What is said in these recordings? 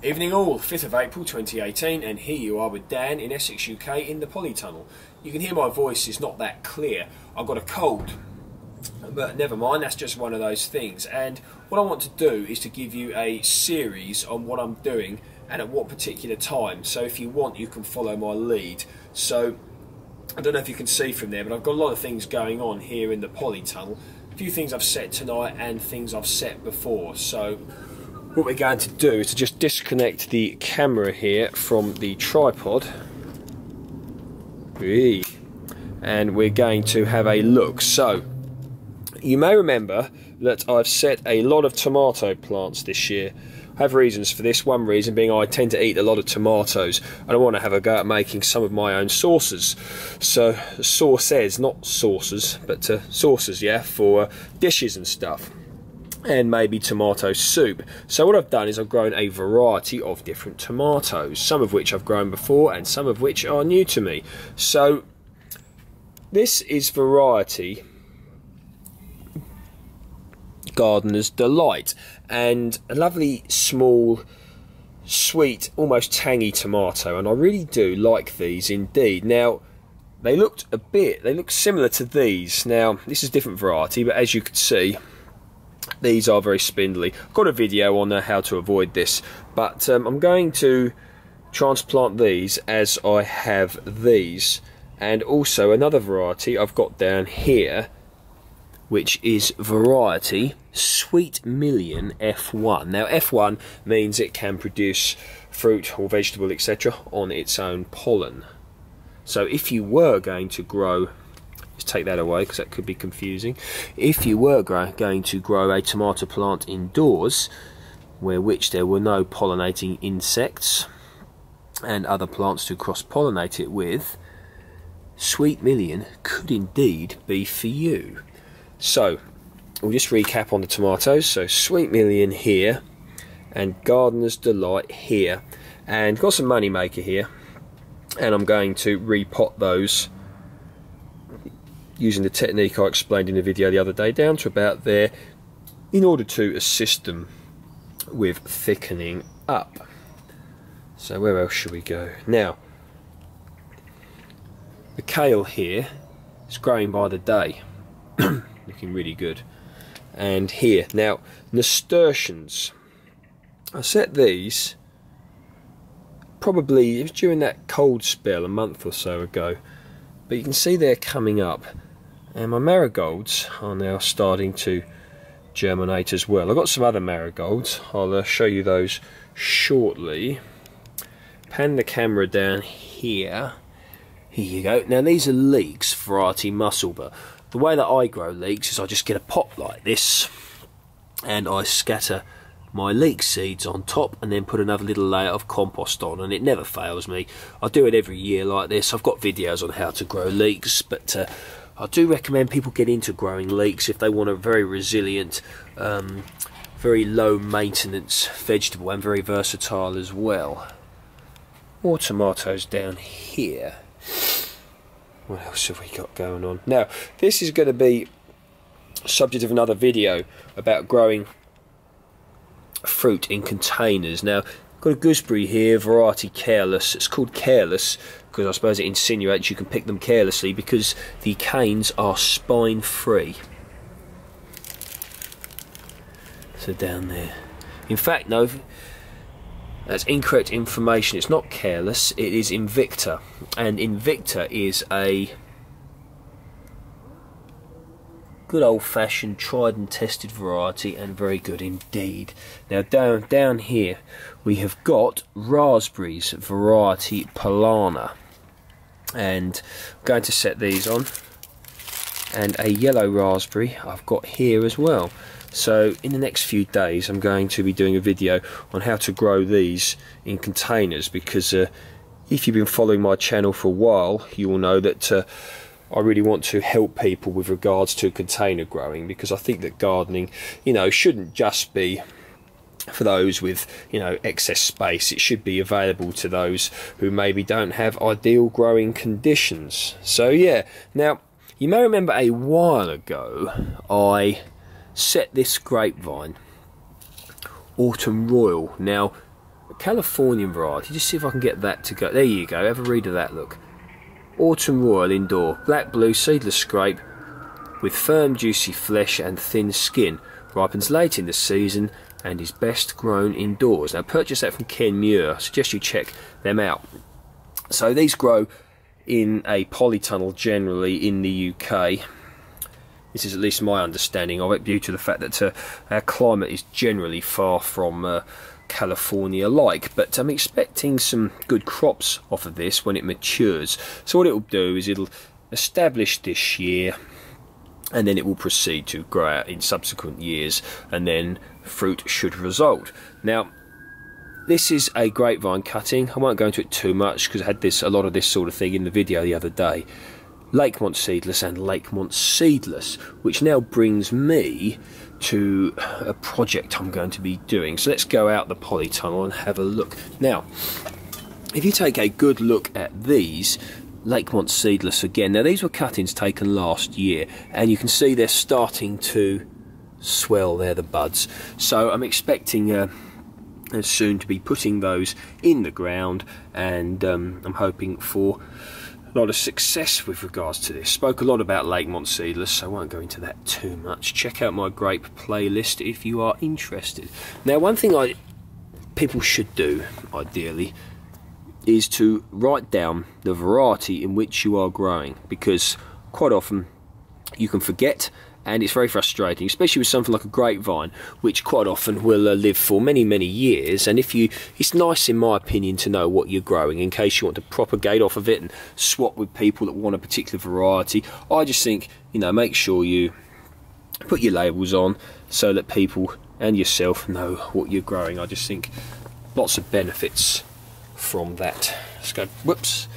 Evening all, 5th of April 2018, and here you are with Dan in Essex, UK in the polytunnel. You can hear my voice is not that clear. I've got a cold, but never mind, that's just one of those things. And what I want to do is to give you a series on what I'm doing and at what particular time. So if you want, you can follow my lead. So I don't know if you can see from there, but I've got a lot of things going on here in the polytunnel. A few things I've set tonight and things I've set before. So what we're going to do is to just disconnect the camera here from the tripod. And we're going to have a look. So you may remember that I've set a lot of tomato plants this year. I have reasons for this. One reason being I tend to eat a lot of tomatoes and I want to have a go at making some of my own sauces. So sauces, not sauces, but sauces, yeah, for dishes and stuff. And maybe tomato soup. So what I've done is I've grown a variety of different tomatoes, some of which I've grown before and some of which are new to me. So this is variety Gardener's Delight, and a lovely small sweet almost tangy tomato, and I really do like these indeed. Now they look similar to these. Now this is a different variety, but as you can see, these are very spindly. I've got a video on how to avoid this, but I'm going to transplant these as I have these. And also another variety I've got down here, which is variety Sweet Million F1. Now F1 means it can produce fruit or vegetable, etc. on its own pollen. So if you were going to grow, just take that away because that could be confusing. If you were going to grow a tomato plant indoors, which there were no pollinating insects and other plants to cross-pollinate it with, Sweet Million could indeed be for you. So we'll just recap on the tomatoes. So Sweet Million here and Gardener's Delight here, and got some Moneymaker here, and I'm going to repot those using the technique I explained in the video the other day down to about there, in order to assist them with thickening up. So where else should we go? Now the kale here is growing by the day, looking really good. And here, now nasturtiums, I set these probably, it was during that cold spell a month or so ago, but you can see they're coming up, and my marigolds are now starting to germinate as well. I've got some other marigolds, I'll show you those shortly. Pan the camera down here. Here you go. Now these are leeks, variety mussel, but the way that I grow leeks is I just get a pot like this and I scatter my leek seeds on top and then put another little layer of compost on, and it never fails me. I do it every year like this. I've got videos on how to grow leeks, but I do recommend people get into growing leeks if they want a very resilient, very low maintenance vegetable, and very versatile as well. More tomatoes down here. What else have we got going on? Now this is going to be subject of another video about growing fruit in containers. Now I've got a gooseberry here, variety Careless. It's called Careless because I suppose it insinuates you can pick them carelessly because the canes are spine free. So down there, in fact no, that's incorrect information. It's not Careless, it is Invicta, and Invicta is a good old-fashioned, tried and tested variety, and very good indeed. Now down here we have got Raspberries, variety Polana, and I'm going to set these on, and a yellow raspberry I've got here as well. So in the next few days I'm going to be doing a video on how to grow these in containers, because if you've been following my channel for a while you will know that I really want to help people with regards to container growing, because I think that gardening, you know, shouldn't just be for those with, you know, excess space. It should be available to those who maybe don't have ideal growing conditions. So yeah, now you may remember a while ago I set this grapevine Autumn Royal. Now a Californian variety. Just see if I can get that to go. There you go, have a read of that, look. Autumn Royal Indoor, black blue seedless scrape with firm juicy flesh and thin skin. Ripens late in the season and is best grown indoors. Now purchase that from Ken Muir. I suggest you check them out. So these grow in a polytunnel generally in the UK. This is at least my understanding of it, due to the fact that our climate is generally far from California-like. But I'm expecting some good crops off of this when it matures. So what it will do is it'll establish this year, and then it will proceed to grow out in subsequent years, and then fruit should result. Now, this is a grapevine cutting. I won't go into it too much because I had a lot of this sort of thing in the video the other day. Lakemont seedless and Lakemont seedless, which now brings me to a project I'm going to be doing. So let's go out the polytunnel and have a look. Now, if you take a good look at these Lakemont seedless again, now these were cuttings taken last year, and you can see they're starting to swell there, the buds. So I'm expecting soon to be putting those in the ground, and I'm hoping for a lot of success with regards to this. Spoke a lot about Lakemont seedless, so I won't go into that too much. Check out my grape playlist if you are interested. Now, one thing people should do, ideally, is to write down the variety in which you are growing, because quite often you can forget, and it's very frustrating, especially with something like a grapevine, which quite often will live for many, many years. And it's nice, in my opinion, to know what you're growing in case you want to propagate off of it and swap with people that want a particular variety. I just think, make sure you put your labels on so that people and yourself know what you're growing. I just think lots of benefits from that. Let's go, whoops,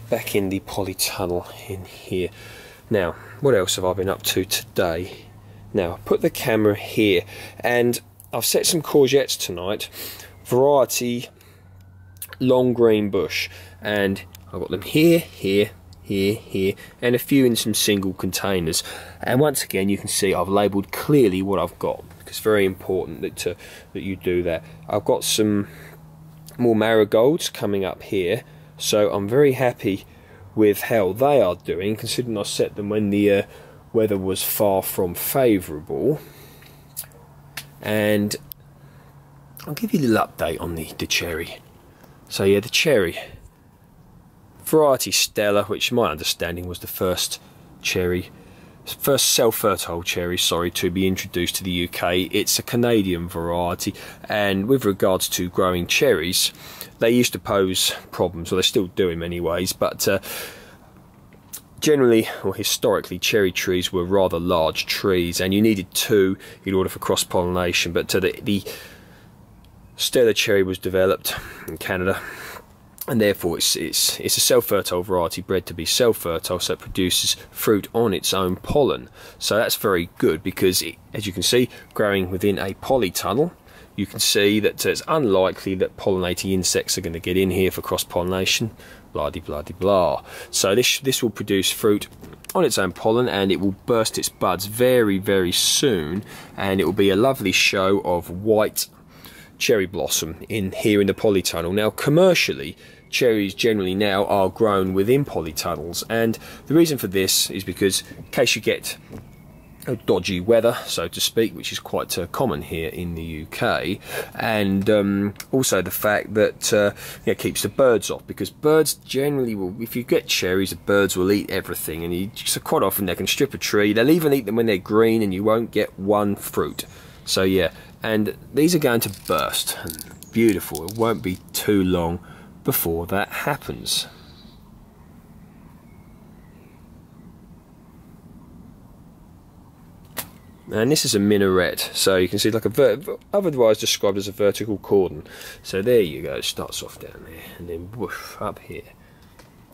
back in the polytunnel in here. Now, what else have I been up to today? Now, put the camera here, and I've set some courgettes tonight, variety long green bush, and I've got them here, here, here, here, and a few in some single containers. And once again, you can see I've labelled clearly what I've got, because it's very important that you do that. I've got some more marigolds coming up here, so I'm very happy with how they are doing, considering I set them when the weather was far from favourable. And I'll give you a little update on the cherry. So yeah, the cherry variety Stella, which my understanding was the first self-fertile cherry, to be introduced to the UK. It's a Canadian variety, and with regards to growing cherries, they used to pose problems, well, they still do in many ways, but generally, or historically, cherry trees were rather large trees, and you needed two in order for cross-pollination. But the Stella cherry was developed in Canada, and therefore it's a self-fertile variety bred to be self-fertile, so it produces fruit on its own pollen. So that's very good, because as you can see, growing within a polytunnel, you can see that it's unlikely that pollinating insects are going to get in here for cross-pollination, blah-de-blah-de-blah. So this will produce fruit on its own pollen, and it will burst its buds very, very soon, and it will be a lovely show of white cherry blossom in the polytunnel. Now, commercially, cherries generally now are grown within polytunnels, and the reason for this is because in case you get dodgy weather, so to speak, which is quite common here in the UK, and also the fact that it keeps the birds off, because birds generally will, if you get cherries, the birds will eat everything, and so quite often they can strip a tree. They'll even eat them when they're green, and you won't get one fruit. So yeah, and these are going to burst. Beautiful. It won't be too long before that happens. And this is a minaret, so you can see like otherwise described as a vertical cordon. So there you go, it starts off down there and then woof up here.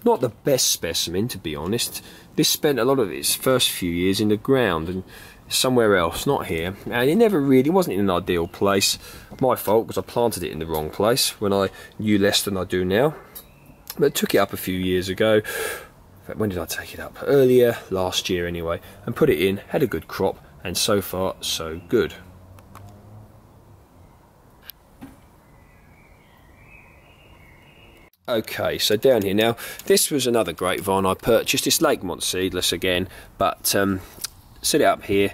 Not the best specimen, to be honest. This spent a lot of its first few years in the ground and somewhere else, not here. And it wasn't in an ideal place. My fault, because I planted it in the wrong place when I knew less than I do now. But I took it up a few years ago. In fact, when did I take it up? Earlier, last year anyway. And put it in, had a good crop. And so far, so good. Okay, so down here now, this was another grapevine I purchased. It's Allotments seedless again, but set it up here.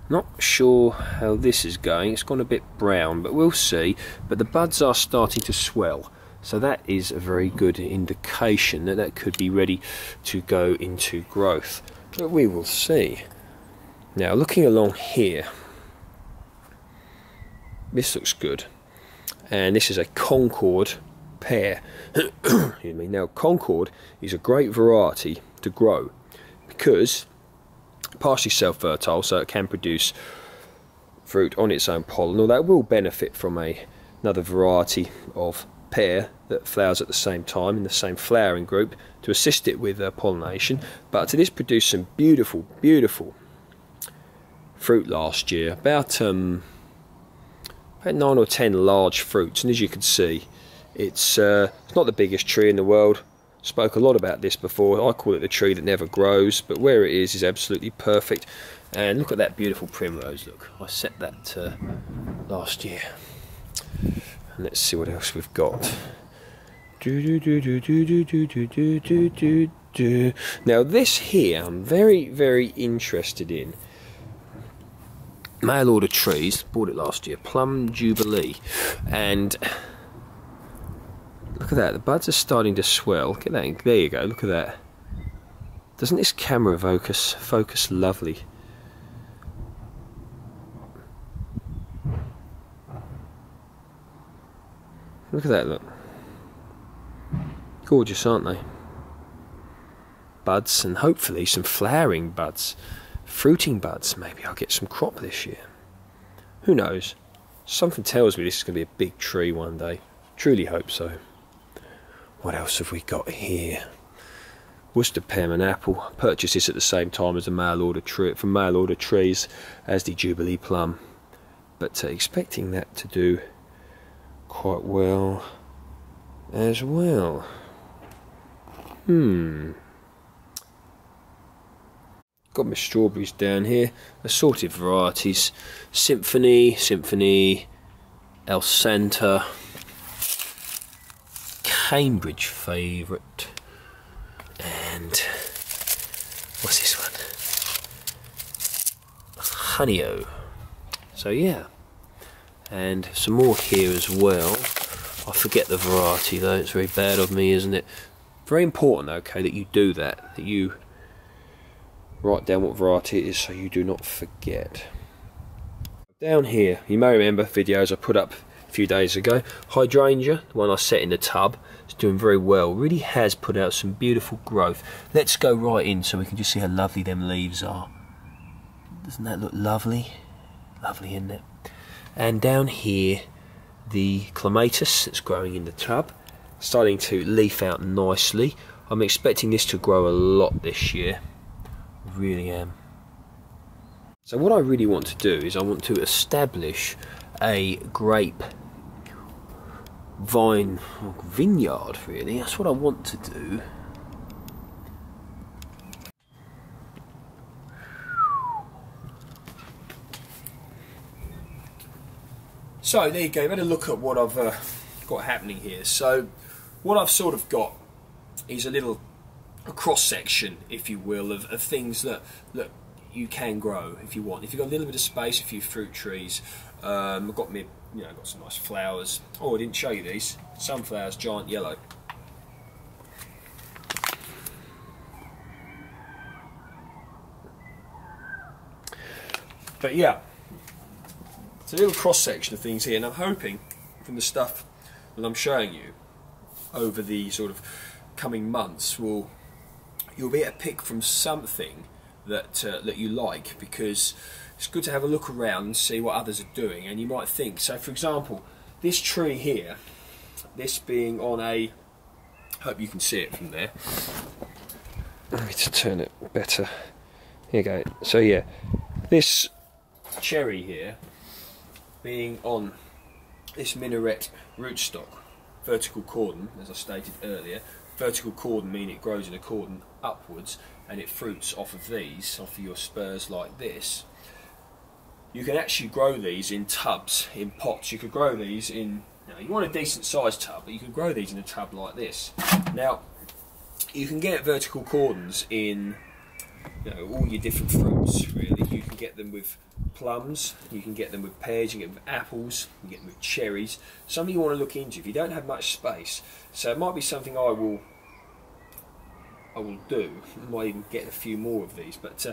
Not sure how this is going. It's gone a bit brown, but we'll see. But the buds are starting to swell, so that is a very good indication that that could be ready to go into growth. But we will see. Now, looking along here, this looks good, and this is a Concord pear. Excuse me. Now, Concord is a great variety to grow because partially self-fertile, so it can produce fruit on its own pollen, although it will benefit from another variety of pear that flowers at the same time in the same flowering group to assist it with pollination. But it has produced some beautiful, beautiful fruit last year, about 9 or 10 large fruits, and as you can see, it's not the biggest tree in the world. Spoke a lot about this before. I call it the tree that never grows, but where it is absolutely perfect. And look at that beautiful primrose. Look, I set that last year. And let's see what else we've got. Now this here I'm very, very interested in. Mail order trees, bought it last year, Plum Jubilee, and look at that, the buds are starting to swell. Look at that, there you go, look at that. Doesn't this camera focus lovely? Look at that, look. Gorgeous, aren't they? Buds, and hopefully some flowering buds. Fruiting buds, maybe I'll get some crop this year. Who knows? Something tells me this is going to be a big tree one day. Truly hope so. What else have we got here? Worcester pear and apple. Purchased this at the same time as the mail order tree from mail order trees as the Jubilee plum. But expecting that to do quite well as well. Got my strawberries down here, assorted varieties, Symphony, El Santa, Cambridge favourite, and what's this one? Honeyo. So yeah, and some more here as well. I forget the variety though, it's very bad of me, isn't it? Very important, okay, that you do that, that you write down what variety it is so you do not forget. Down here, you may remember videos I put up a few days ago. Hydrangea, the one I set in the tub, is doing very well. Really has put out some beautiful growth. Let's go right in so we can just see how lovely them leaves are. Doesn't that look lovely? Lovely, isn't it? And down here, the clematis that's growing in the tub, starting to leaf out nicely. I'm expecting this to grow a lot this year. Really am. So what I really want to do is I want to establish a grape vine vineyard, really. That's what I want to do. So there you go, better look at what I've got happening here. So what I've sort of got is a cross section, if you will, of things that you can grow if you want. If you've got a little bit of space, a few fruit trees. I've got got some nice flowers. Oh, I didn't show you these. Sunflowers, giant yellow. But yeah, it's a little cross section of things here, and I'm hoping from the stuff that I'm showing you over the sort of coming months you'll be able to pick from something that you like, because it's good to have a look around and see what others are doing. And you might think, so for example, this tree here, this being on a, hope you can see it from there, let me just turn it better, here you go. So yeah, this cherry here being on this minaret rootstock, vertical cordon, as I stated earlier. Vertical cordon meaning it grows in a cordon upwards, and it fruits off of these, off of your spurs like this. You can actually grow these in tubs, in pots. You could grow these in Now you want a decent sized tub, but you can grow these in a tub like this. Now you can get vertical cordons in, you know, all your different fruits really. You can get them with plums, you can get them with pears, you can get them with apples, you can get them with cherries. Something you want to look into if you don't have much space. So it might be something I will do. I might even get a few more of these, but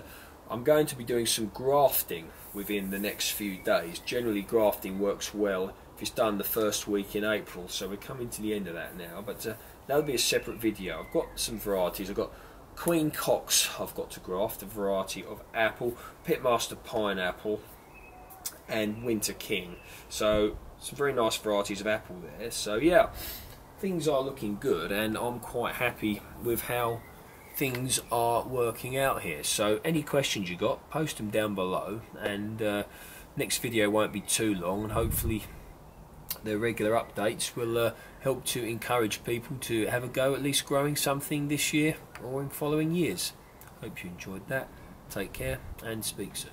I'm going to be doing some grafting within the next few days. Generally grafting works well if it's done the first week in April, so we're coming to the end of that now, but that'll be a separate video. I've got some varieties. I've got Queen Cox I've got to graft, a variety of apple, Pitmaster Pineapple and Winter King. So some very nice varieties of apple there. So yeah, things are looking good and I'm quite happy with how things are working out here. So any questions you got, post them down below, and next video won't be too long, and hopefully the regular updates will help to encourage people to have a go at least growing something this year or in following years. Hope you enjoyed that. Take care and speak soon.